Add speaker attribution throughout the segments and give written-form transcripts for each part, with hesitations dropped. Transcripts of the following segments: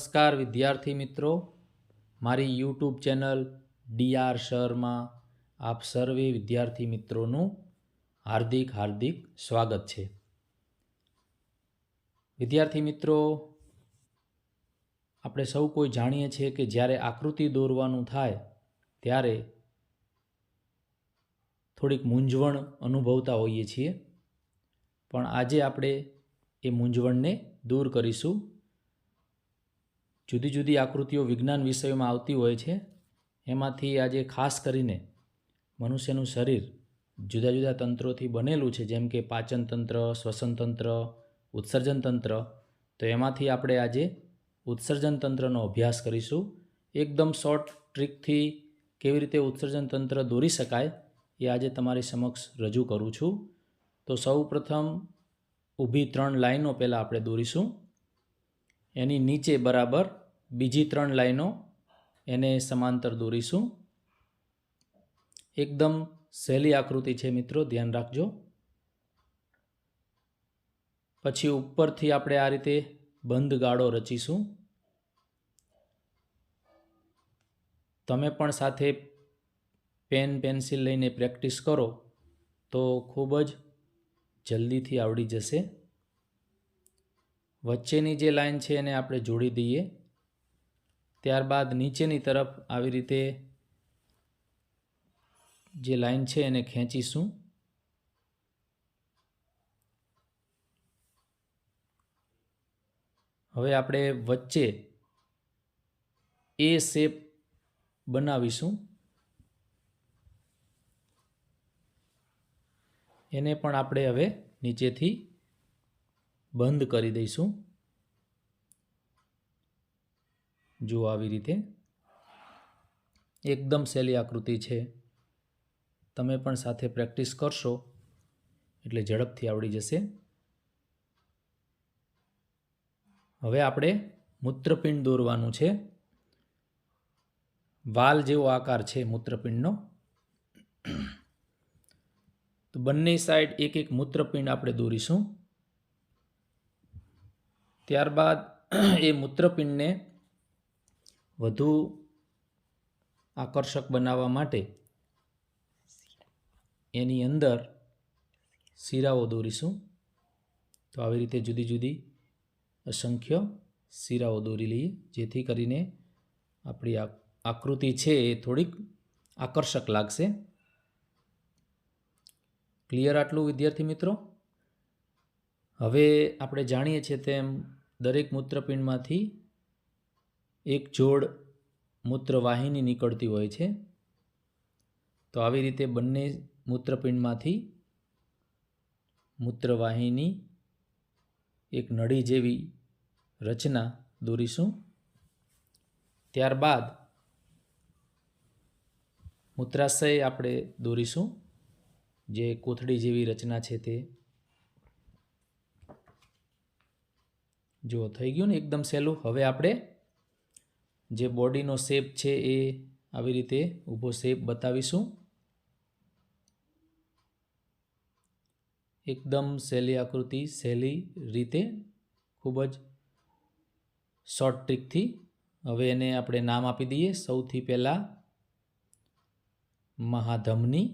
Speaker 1: નમસ્કાર વિદ્યાર્થી મિત્રો, મારી યુટ્યુબ ચેનલ ડીઆર શરમાં આપ સર્વે વિદ્યાર્થી મિત્રોનું હાર્દિક સ્વાગત છે। વિદ્યાર્થી મિત્રો, આપણે સૌ કોઈ જાણીએ છીએ કે જ્યારે આકૃતિ દોરવાનું થાય ત્યારે થોડીક મૂંઝવણ અનુભવતા હોઈએ છીએ, પણ આજે આપણે એ મૂંઝવણને દૂર કરીશું। જુદી જુદી આકૃતિઓ વિજ્ઞાન વિષયોમાં આવતી હોય છે, એમાંથી આજે ખાસ કરીને મનુષ્યનું શરીર જુદા જુદા તંત્રોથી બનેલું છે, જેમ કે પાચન તંત્ર, શ્વસન તંત્ર, ઉત્સર્જન તંત્ર। તો એમાંથી આપણે આજે ઉત્સર્જન તંત્રનો અભ્યાસ કરીશું। એકદમ શોર્ટ ટ્રીકથી કેવી રીતે ઉત્સર્જન તંત્ર દોરી શકાય એ આજે તમારી સમક્ષ રજૂ કરું છું। તો સૌ પ્રથમ ઊભી 3 લાઈનો પહેલાં આપણે દોરીશું, એની નીચે બરાબર બીજી 3 લાઈનો એને સમાંતર દોરીશું। એકદમ સહેલી આકૃતિ છે મિત્રો, ધ્યાન રાખજો। પછી ઉપરથી આપણે આ રીતે બંધ ગાળો રચીશું। તમે પણ સાથે પેન પેન્સિલ લઈને પ્રેક્ટિસ કરો તો ખૂબ જ જલ્દીથી આવડી જશે। વચ્ચેની જે લાઈન છે એને આપણે જોડી દઈએ, ત્યારબાદ નીચેની તરફ આવી રીતે જે લાઈન છે એને ખેંચીશું। હવે આપણે વચ્ચે એ શેપ બનાવીશું, એને પણ આપણે હવે નીચેથી બંધ કરી દઈશું। જો આવી રીતે એકદમ સહેલી આકૃતિ છે, તમે પણ સાથે પ્રેક્ટિસ કરશો એટલે ઝડપથી આવડી જશે। હવે આપણે મૂત્રપિંડ દોરવાનું છે। વાલ જેવો આકાર છે મૂત્રપિંડનો, તો બંને સાઈડ એક એક મૂત્રપિંડ આપણે દોરીશું। ત્યારબાદ એ મૂત્રપિંડને વધુ આકર્ષક બનાવવા માટે એની અંદર શીરાઓ દોરીશું। તો આવી રીતે જુદી જુદી અસંખ્ય શીરાઓ દોરી લઈએ, જેથી કરીને આપણી આકૃતિ છે એ થોડીક આકર્ષક લાગશે। ક્લિયર આટલું વિદ્યાર્થી મિત્રો? હવે આપણે જાણીએ છીએ તેમ દરેક મૂત્રપિંડમાંથી એક જોડ મૂત્રવાહિની નીકળતી હોય છે। તો આવી રીતે બંને મૂત્રપિંડમાંથી મૂત્રવાહિની એક નળી જેવી રચના દોરીશું। ત્યારબાદ મૂત્રાશય આપણે દોરીશું, જે કોથળી જેવી રચના છે તે। જો થઈ ગયું ને એકદમ સહેલું। હવે આપણે જે બોડીનો શેપ છે એ આવી રીતે ઊભો શેપ બતાવીશું। એકદમ સહેલી આકૃતિ, સહેલી રીતે, ખૂબ જ શોર્ટ ટ્રીકથી। હવે એને આપણે નામ આપી દઈએ। સૌથી પહેલાં મહાધમની,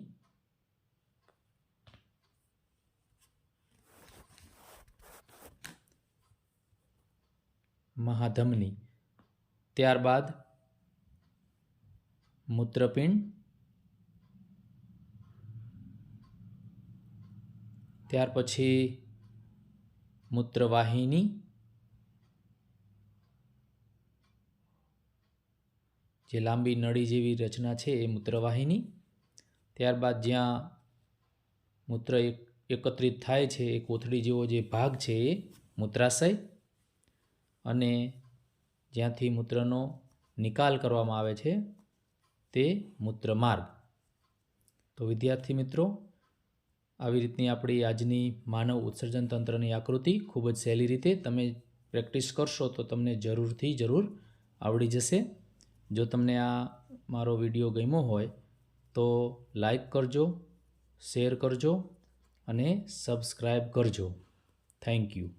Speaker 1: મહાધમની, ત્યારબાદ મૂત્રપિંડ, ત્યાર પછી મૂત્રવાહિની, જે લાંબી નળી જેવી રચના છે એ મૂત્રવાહિની, ત્યારબાદ જ્યાં મૂત્ર એકત્રિત થાય છે એ કોથળી જેવો જે ભાગ છે એ મૂત્રાશય, અને જ્યાંથી મૂત્રનો નિકાલ કરવામાં આવે છે તે મૂત્રમાર્ગ। તો વિદ્યાર્થી મિત્રો, આવી રીતની આપણી આજની માનવ ઉત્સર્જન તંત્રની આકૃતિ ખૂબ જ સહેલી રીતે તમે પ્રેક્ટિસ કરશો તો તમને જરૂર આવડી જશે। જો તમને આ મારો વિડીયો ગમ્યો હોય તો લાઈક કરજો, શેર કરજો અને સબસ્ક્રાઈબ કરજો। Thank you.